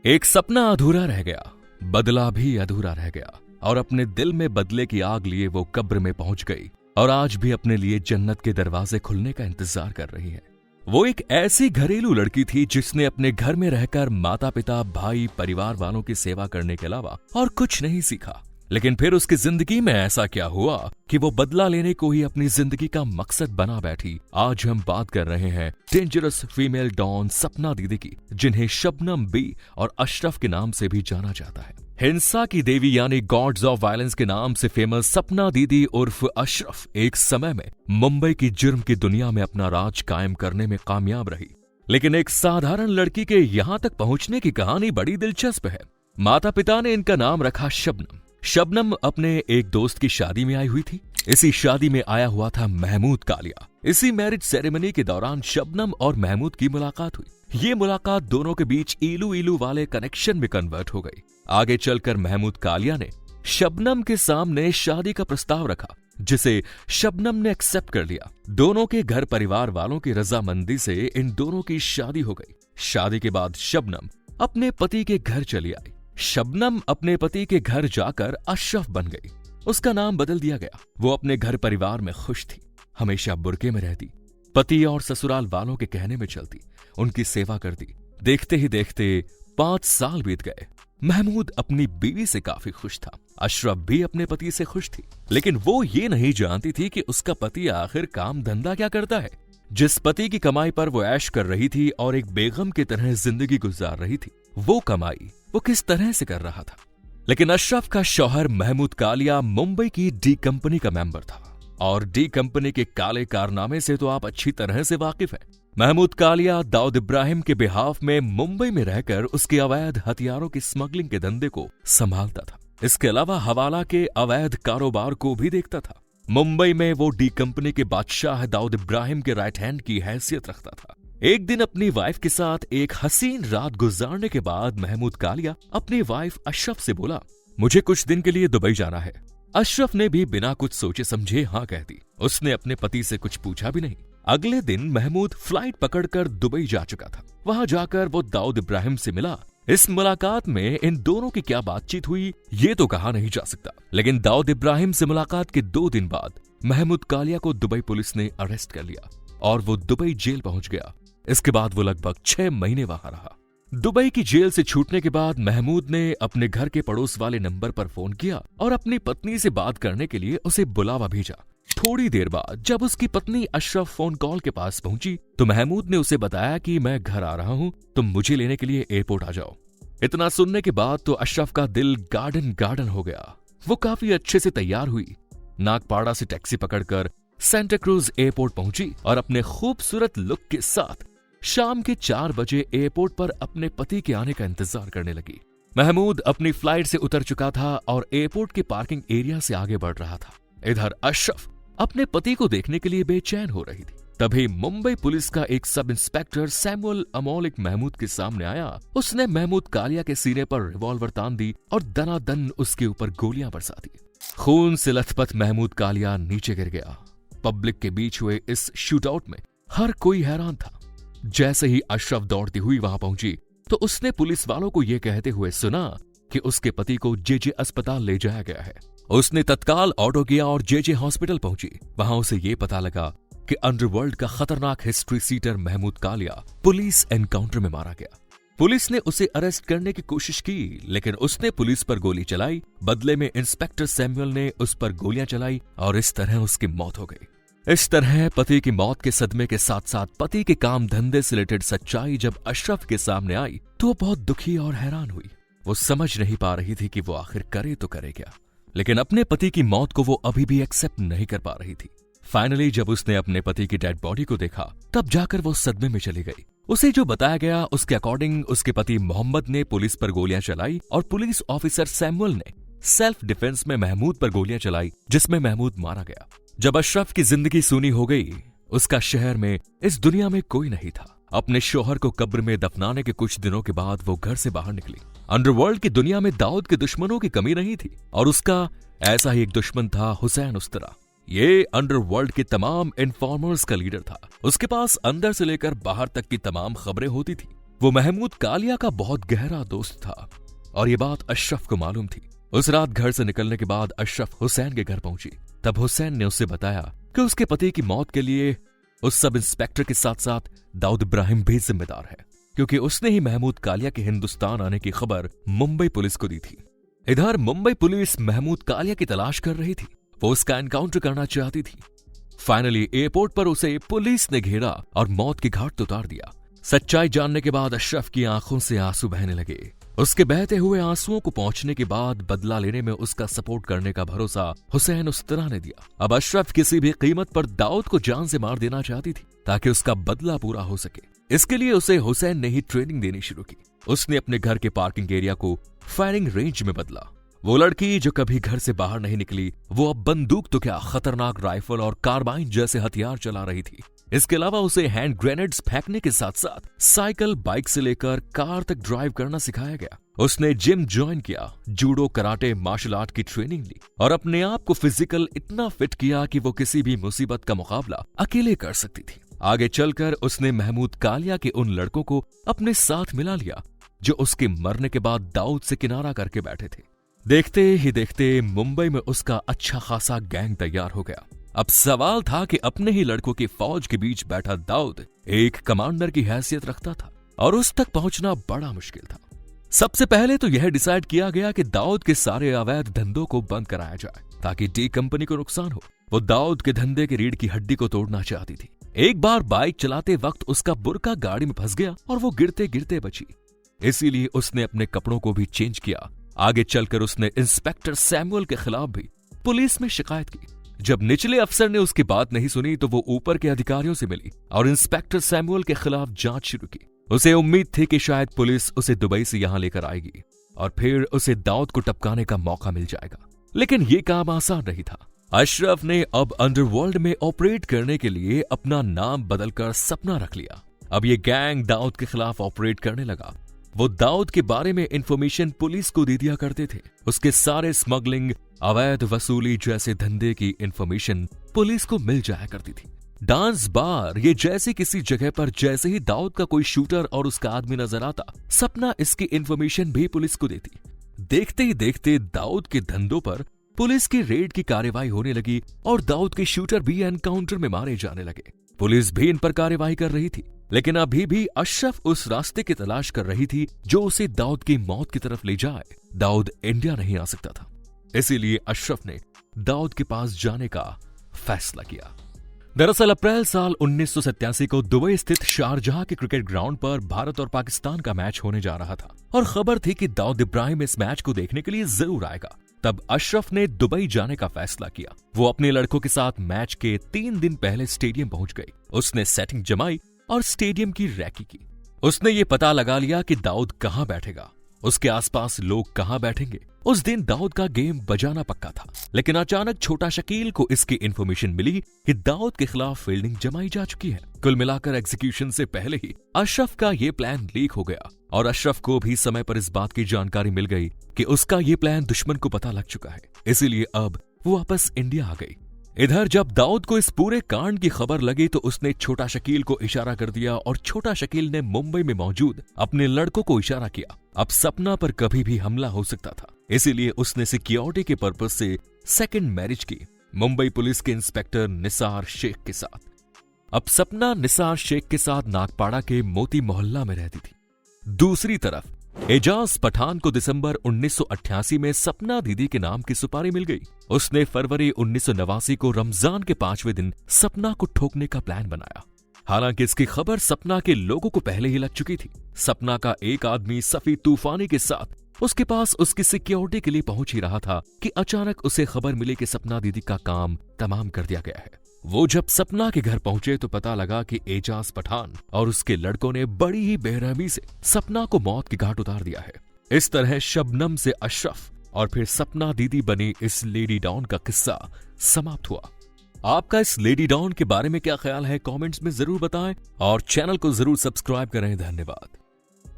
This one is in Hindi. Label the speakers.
Speaker 1: एक सपना अधूरा रह गया, बदला भी अधूरा रह गया और अपने दिल में बदले की आग लिए वो कब्र में पहुंच गई और आज भी अपने लिए जन्नत के दरवाजे खुलने का इंतजार कर रही है। वो एक ऐसी घरेलू लड़की थी जिसने अपने घर में रहकर माता पिता, भाई, परिवार वालों की सेवा करने के अलावा और कुछ नहीं सीखा। लेकिन फिर उसकी जिंदगी में ऐसा क्या हुआ कि वो बदला लेने को ही अपनी जिंदगी का मकसद बना बैठी। आज हम बात कर रहे हैं डेंजरस फीमेल डॉन सपना दीदी की, जिन्हें शबनम बी और अशरफ के नाम से भी जाना जाता है। हिंसा की देवी यानी गॉड्स ऑफ वायलेंस के नाम से फेमस सपना दीदी उर्फ अशरफ एक समय में मुंबई की जुर्म की दुनिया में अपना राज कायम करने में कामयाब रही। लेकिन एक साधारण लड़की के यहां तक पहुंचने की कहानी बड़ी दिलचस्प है। माता पिता ने इनका नाम रखा शबनम। शबनम अपने एक दोस्त की शादी में आई हुई थी। इसी शादी में आया हुआ था महमूद कालिया। इसी मैरिज सेरेमनी के दौरान शबनम और महमूद की मुलाकात हुई। ये मुलाकात दोनों के बीच इलू इलू वाले कनेक्शन में कन्वर्ट हो गई। आगे चलकर महमूद कालिया ने शबनम के सामने शादी का प्रस्ताव रखा, जिसे शबनम ने एक्सेप्ट कर लिया। दोनों के घर परिवार वालों की रजामंदी से इन दोनों की शादी हो गई। शादी के बाद शबनम अपने पति के घर चली आई। शबनम अपने पति के घर जाकर अशरफ बन गई। उसका नाम बदल दिया गया। वो अपने घर परिवार में खुश थी, हमेशा बुर्के में रहती, पति और ससुराल वालों के कहने में चलती, उनकी सेवा करती। देखते ही देखते 5 साल बीत गए। महमूद अपनी बीवी से काफी खुश था। अशरफ भी अपने पति से खुश थी, लेकिन वो ये नहीं जानती थी कि उसका पति आखिर काम धंधा क्या करता है। जिस पति की कमाई पर वो ऐश कर रही थी और एक बेगम की तरह जिंदगी गुजार रही थी, वो कमाई वो किस तरह से कर रहा था। लेकिन अशरफ का शौहर महमूद कालिया मुंबई की डी कंपनी का मेंबर था और डी कंपनी के काले कारनामे से तो आप अच्छी तरह से वाकिफ हैं। महमूद कालिया दाऊद इब्राहिम के बिहाफ में मुंबई में रहकर उसके अवैध हथियारों की स्मगलिंग के धंधे को संभालता था। इसके अलावा हवाला के अवैध कारोबार को भी देखता था। मुंबई में वो डी कंपनी के बादशाह दाऊद इब्राहिम के राइट हैंड की हैसियत रखता था। एक दिन अपनी वाइफ के साथ एक हसीन रात गुजारने के बाद महमूद कालिया अपनी वाइफ अशरफ से बोला, मुझे कुछ दिन के लिए दुबई जाना है। अशरफ ने भी बिना कुछ सोचे समझे हाँ कह दी। उसने अपने पति से कुछ पूछा भी नहीं। अगले दिन महमूद फ्लाइट पकड़कर दुबई जा चुका था। वहां जाकर वो दाऊद इब्राहिम से मिला। इस मुलाकात में इन दोनों की क्या बातचीत हुई ये तो कहा नहीं जा सकता, लेकिन दाऊद इब्राहिम से मुलाकात के 2 दिन बाद महमूद कालिया को दुबई पुलिस ने अरेस्ट कर लिया और वो दुबई जेल पहुंच गया। इसके बाद वो लगभग 6 महीने वहां रहा। दुबई की जेल से छूटने के बाद महमूद ने अपने घर के पड़ोस वाले नंबर पर फोन किया और अपनी पत्नी से बात करने के लिए उसे बुलावा भेजा। थोड़ी देर बाद जब उसकी पत्नी अशरफ फोन कॉल के पास पहुंची तो महमूद ने उसे बताया कि मैं घर आ रहा हूं, तुम मुझे लेने के लिए एयरपोर्ट आ जाओ। इतना सुनने के बाद तो अशरफ का दिल गार्डन हो गया। वो काफी अच्छे से तैयार हुई, नागपाड़ा से टैक्सी पकड़कर सेंटा क्रूज एयरपोर्ट पहुंची और अपने खूबसूरत लुक के साथ शाम के 4 बजे एयरपोर्ट पर अपने पति के आने का इंतजार करने लगी। महमूद अपनी फ्लाइट से उतर चुका था और एयरपोर्ट के पार्किंग एरिया से आगे बढ़ रहा था। इधर अशरफ अपने पति को देखने के लिए बेचैन हो रही थी। तभी मुंबई पुलिस का एक sub inspector Samuel Amolik Mahmood के सामने आया। उसने महमूद कालिया के सीने पर रिवॉल्वर तान दी और दनादन उसके ऊपर गोलियां बरसा दी। खून से लथपथ महमूद कालिया नीचे गिर गया। पब्लिक के बीच हुए इस शूटआउट में हर कोई हैरान था। जैसे ही अशरफ दौड़ती हुई वहां पहुंची तो उसने पुलिस वालों को यह कहते हुए सुना कि उसके पति को जेजे अस्पताल ले जाया गया है। उसने तत्काल ऑटो किया और जेजे हॉस्पिटल पहुंची। वहां उसे यह पता लगा कि अंडरवर्ल्ड का खतरनाक history sheeter Mahmood Kalia police encounter में मारा गया। पुलिस ने उसे अरेस्ट करने की कोशिश की, लेकिन उसने पुलिस पर गोली चलाई। बदले में इंस्पेक्टर सैमुअल ने उस पर गोलियां चलाई और इस तरह उसकी मौत हो गई। इस तरह पति की मौत के सदमे के साथ साथ पति के काम धंधे से रिलेटेड सच्चाई जब अशरफ के सामने आई तो वो बहुत दुखी और हैरान हुई। वो समझ नहीं पा रही थी कि वो आखिर करे तो करे क्या, लेकिन अपने पति की मौत को वो अभी भी एक्सेप्ट नहीं कर पा रही थी। फाइनली जब उसने अपने पति की डेड बॉडी को देखा तब जाकर वो सदमे में चली गई। उसे जो बताया गया उसके अकॉर्डिंग उसके पति मोहम्मद ने पुलिस पर गोलियां चलाई और पुलिस ऑफिसर सैमुअल ने सेल्फ डिफेंस में महमूद पर गोलियां चलाई, जिसमें महमूद मारा गया। जब अशरफ की जिंदगी सूनी हो गई, उसका शहर में इस दुनिया में कोई नहीं था। अपने शौहर को कब्र में दफनाने के कुछ दिनों के बाद वो घर से बाहर निकली। अंडरवर्ल्ड की दुनिया में दाऊद के दुश्मनों की कमी नहीं थी और उसका ऐसा ही एक दुश्मन था, हुसैन उस्तरा। ये अंडरवर्ल्ड के तमाम इन्फॉर्मर्स का लीडर था। उसके पास अंदर से लेकर बाहर तक की तमाम खबरें होती थी। वो महमूद कालिया का बहुत गहरा दोस्त था और ये बात अशरफ को मालूम थी। उस रात घर से निकलने के बाद अशरफ हुसैन के घर पहुंची। तब हुसैन ने उससे बताया कि उसके पति की मौत के लिए उस सब इंस्पेक्टर के साथ साथ दाऊद इब्राहिम भी जिम्मेदार है, क्योंकि उसने ही महमूद कालिया के हिंदुस्तान आने की खबर मुंबई पुलिस को दी थी। इधर मुंबई पुलिस महमूद कालिया की तलाश कर रही थी। वो उसका एनकाउंटर करना चाहती थी। फाइनली एयरपोर्ट पर उसे पुलिस ने घेरा और मौत के घाट उतार दिया। सच्चाई जानने के बाद अशरफ की आंखों से आंसू बहने लगे। उसके बहते हुए आंसुओं को पहुंचने के बाद बदला लेने में उसका सपोर्ट करने का भरोसा हुसैन उस तरह ने दिया। अब अशरफ किसी भी कीमत पर दाऊद को जान से मार देना चाहती थी ताकि उसका बदला पूरा हो सके। इसके लिए उसे हुसैन ने ही ट्रेनिंग देनी शुरू की। उसने अपने घर के पार्किंग एरिया को फायरिंग रेंज में बदला। वो लड़की जो कभी घर से बाहर नहीं निकली, वो अब बंदूक तो क्या खतरनाक राइफल और कार्बाइन जैसे हथियार चला रही थी। इसके अलावा उसे हैंड ग्रेनेड्स फेंकने के साथ साथ साइकिल, बाइक से लेकर कार तक ड्राइव करना सिखाया गया। उसने जिम ज्वाइन किया, जूडो, कराटे, मार्शल आर्ट की ट्रेनिंग ली और अपने आप को फिजिकल इतना फिट किया कि वो किसी भी मुसीबत का मुकाबला अकेले कर सकती थी। आगे चलकर उसने महमूद कालिया के उन लड़कों को अपने साथ मिला लिया जो उसके मरने के बाद दाऊद से किनारा करके बैठे थे। देखते ही देखते मुंबई में उसका अच्छा खासा गैंग तैयार हो गया। अब सवाल था कि अपने ही लड़कों की फौज के बीच बैठा दाऊद एक कमांडर की हैसियत रखता था और उस तक पहुंचना बड़ा मुश्किल था। सबसे पहले तो यह डिसाइड किया गया कि दाऊद के सारे अवैध धंधों को बंद कराया जाए ताकि डी कंपनी को नुकसान हो। वो दाऊद के धंधे की रीढ़ की हड्डी को तोड़ना चाहती थी। एक बार बाइक चलाते वक्त उसका बुर्का गाड़ी में फंस गया और वो गिरते गिरते बची। इसीलिए उसने अपने कपड़ों को भी चेंज किया। आगे चलकर उसने इंस्पेक्टर सैमुअल के खिलाफ भी पुलिस में शिकायत की। जब निचले अफसर ने उसकी बात नहीं सुनी तो वो ऊपर के अधिकारियों से मिली और इंस्पेक्टर सैमुअल के खिलाफ जांच शुरू की। उसे उम्मीद थी कि शायद पुलिस उसे दुबई से यहां लेकर आएगी और फिर उसे दाऊद को टपकाने का मौका मिल जाएगा। लेकिन ये काम आसान नहीं था। अशरफ ने अब अंडरवर्ल्ड में ऑपरेट करने के लिए अपना नाम बदलकर सपना रख लिया। अब ये गैंग दाऊद के खिलाफ ऑपरेट करने लगा। वो दाऊद के बारे में इंफॉर्मेशन पुलिस को दे दिया करते थे। उसके सारे स्मगलिंग, अवैध वसूली जैसे धंधे की इंफॉर्मेशन पुलिस को मिल जाया करती थी। डांस बार ये जैसी किसी जगह पर जैसे ही दाऊद का कोई शूटर और उसका आदमी नजर आता, सपना इसकी इंफॉर्मेशन भी पुलिस को देती। देखते ही देखते दाऊद के धंधों पर पुलिस की रेड की कार्रवाई होने लगी और दाऊद के शूटर भी एनकाउंटर में मारे जाने लगे। पुलिस भी इन पर कार्रवाई कर रही थी, लेकिन अभी भी अशरफ उस रास्ते की तलाश कर रही थी जो उसे दाऊद की मौत की तरफ ले जाए। दाऊद इंडिया नहीं आ सकता था, इसीलिए अशरफ ने दाऊद के पास जाने का फैसला किया। दरअसल अप्रैल साल 1987 को दुबई स्थित शारजाह के क्रिकेट ग्राउंड पर भारत और पाकिस्तान का मैच होने जा रहा था और खबर थी कि दाऊद इब्राहिम इस मैच को देखने के लिए जरूर आएगा। तब अशरफ ने दुबई जाने का फैसला किया। वो अपने लड़कों के साथ मैच के 3 दिन पहले स्टेडियम पहुंच गई। उसने सेटिंग जमाई और स्टेडियम की रैकी की। उसने ये पता लगा लिया कि दाऊद कहां बैठेगा, उसके आसपास लोग कहां बैठेंगे। उस दिन दाऊद का गेम बजाना पक्का था, लेकिन अचानक छोटा शकील को इसकी इंफॉर्मेशन मिली कि दाऊद के खिलाफ फील्डिंग जमाई जा चुकी है। कुल मिलाकर एग्जीक्यूशन से पहले ही अशरफ का ये प्लान लीक हो गया और अशरफ को भी समय पर इस बात की जानकारी मिल गई कि उसका ये प्लान दुश्मन को पता लग चुका है। इसीलिए अब वो वापस इंडिया आ गई। इधर जब दाऊद को इस पूरे कांड की खबर लगी तो उसने छोटा शकील को इशारा कर दिया और छोटा शकील ने मुंबई में मौजूद अपने लड़कों को इशारा किया। अब सपना पर कभी भी हमला हो सकता था, इसीलिए उसने सिक्योरिटी के पर्पस से सेकंड मैरिज की मुंबई पुलिस के इंस्पेक्टर निसार शेख के साथ। अब सपना निसार शेख के साथ नागपाड़ा के मोती मोहल्ला में रहती थी। दूसरी तरफ एजाज पठान को दिसंबर 1988 में सपना दीदी के नाम की सुपारी मिल गई। उसने फरवरी 1989 को रमजान के 5वें दिन सपना को ठोकने का प्लान बनाया। हालांकि इसकी खबर सपना के लोगों को पहले ही लग चुकी थी। सपना का एक आदमी सफी तूफानी के साथ उसके पास उसकी सिक्योरिटी के लिए पहुंच ही रहा था कि अचानक उसे खबर मिली कि सपना दीदी का काम तमाम कर दिया गया है। वो जब सपना के घर पहुंचे तो पता लगा कि एजाज पठान और उसके लड़कों ने बड़ी ही बेरहमी से सपना को मौत के घाट उतार दिया है। इस तरह शबनम से अशरफ और फिर सपना दीदी बनी इस लेडी डॉन का किस्सा समाप्त हुआ। आपका इस लेडी डॉन के बारे में क्या ख्याल है, कमेंट्स में जरूर बताएं और चैनल को जरूर सब्सक्राइब करें। धन्यवाद।